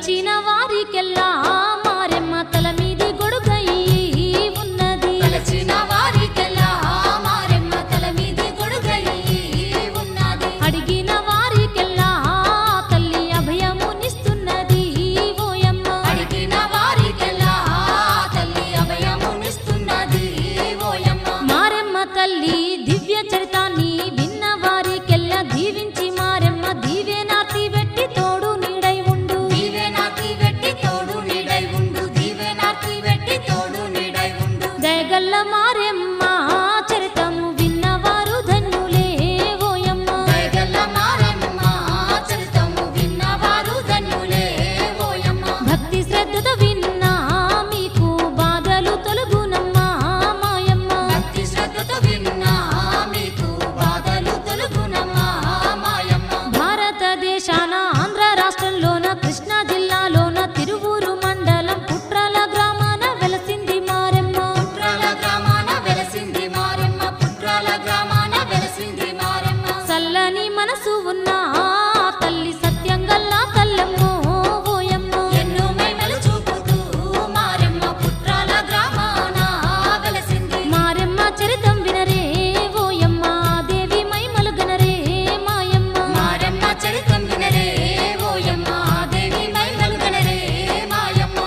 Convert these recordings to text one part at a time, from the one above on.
తలచిన వారికెల్లా మారెమ్మ తల మీది గొడుగయ్యి ఉన్నది. తలచిన వారికెల్లా మారెమ్మ తల మీది గొడుగయ్యి ఉన్నది. అడిగిన వారికెల్లా తల్లి అభయమునిస్తున్నది ఓయమ్మ. అడిగిన వారికెల్లా తల్లి అభయమునిస్తున్నది ఓయమ్మ. మారెమ్మ తల్లి దివ్య చరితాన్ని విన్న వారికెల్లా దీవించి మారెమ్మ దీవెనార్తి పెట్టి తోడు నీడై ఉండు. దీవెనార్తి పెట్టి తోడు నీడై ఉండు. దీవెనార్తి పెట్టి తోడు నీడై ఉండు. దయగల్ల మారెమ్మ చరితము విన్నవారు ధన్యులే ఓయమ్మ. దయగల్ల మారెమ్మ చరితము విన్నవారు ధన్యులే ఓయమ్మ. భక్తి శ్రద్ధతో విన్నా మీకు బాధలు తొలగునమ్మా మాయమ్మ. భక్తి శ్రద్ధతో విన్నా మీకు బాధలు తొలగునమ్మా మాయమ్మ. భారతదేశాన ఆంధ్ర రాష్ట్రంలోన కృష్ణా జిల్లాలోన తిరువూరు మండలం పుట్రాల గ్రామాన వెలసింది మారెమ్మ. పుట్రాల గ్రామాన వెలసింది మారెమ్మ. పుట్రాల గ్రామాన వెలసింది మారెమ్మ. చల్లని మనసు ఉన్న తల్లి సత్యంగల్లా తల్లమ్మో ఓయమ్మ. ఎన్నో మైమలు చూపుతూ మారెమ్మ పుట్రాల గ్రామాన వెలసింది. మారెమ్మ చరితం వినరే ఓయమ్మ దేవి మైమలు గనరే మాయమ్మ. మారెమ్మ చరితం వినరే ఓయమ్మ దేవి మైమలు గనరే మాయమ్మ.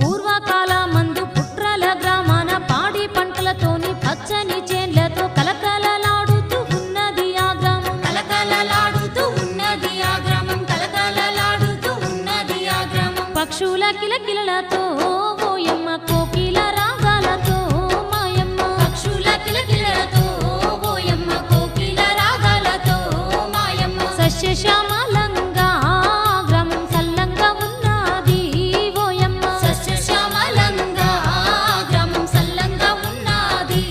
పూర్వకాల మందు పుట్రాల గ్రామాన పాడి పంటలతోని పచ్చని చేన్లతో కలకలలాడుతూ ఉన్నది ఆ గ్రామం. కలకలలాడుతూ ఉన్నది ఆ గ్రామం. కలకలలాడుతూ ఉన్నది ఆ గ్రామం. పక్షుల కిలకిలలతో ఓయమ్మ కోకిల రాగాలతో మాయమ్మ. పక్షుల కిలకిలలతో ఓయమ్మ కోకిల రాగాలతో మాయమ్మ. సస్యశ్యామలంగా గ్రామం సల్లంగా ఉన్నది ఓయమ్మ. సస్యశ్యామలంగా గ్రామం సల్లంగా ఉన్నది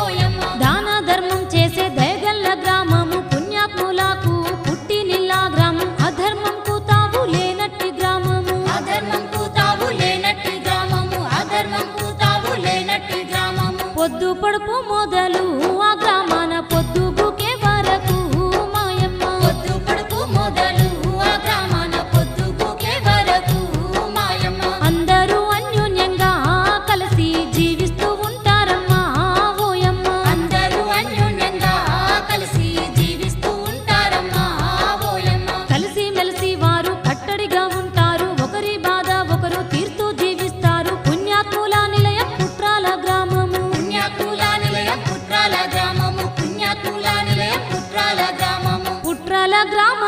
ఓయమ్మ. దాన ధర్మం చేసే దయగల్ల గ్రామము పుణ్యాత్ములకు పుట్టినిల్లా గ్రామం. అధర్మంకు తావు లేనట్టి గ్రామము. అధర్మంకు తావు లేనట్టి గ్రామము. అధర్మంకు తావు లేనట్టి గ్రామము. పొద్దు పడుపు మొదలు ఆ గ్రామాన పొద్దుగుకే వరకు మాయమ్మ. పొద్దు పడుపు మొదలు ఆ గ్రామాన పొద్దుగుకే వరకు మాయమ్మ. అందరూ అన్యోన్యంగా కలిసి జీవిస్తూ ఉంటారమ్మా ఓయమ్మ. అందరూ అన్యోన్యంగా కలిసి జీవిస్తూ ఉంటారమ్మా ఓయమ్మ. కలిసి మెలిసి వారు కట్టడిగా ఉంటారు. ఒకరి బాధ ఒకరు తీర్తూ జీవిస్తారు. పుణ్యాత్ముల నిలయం పుట్రాల గ్రామము. పుణ్యాత్ముల నిలయం పుట్రాల గ్రామము. పుణ్యాత్ముల నిలయం పుట్రాల గ్రామము. పుట్రాల గ్రామ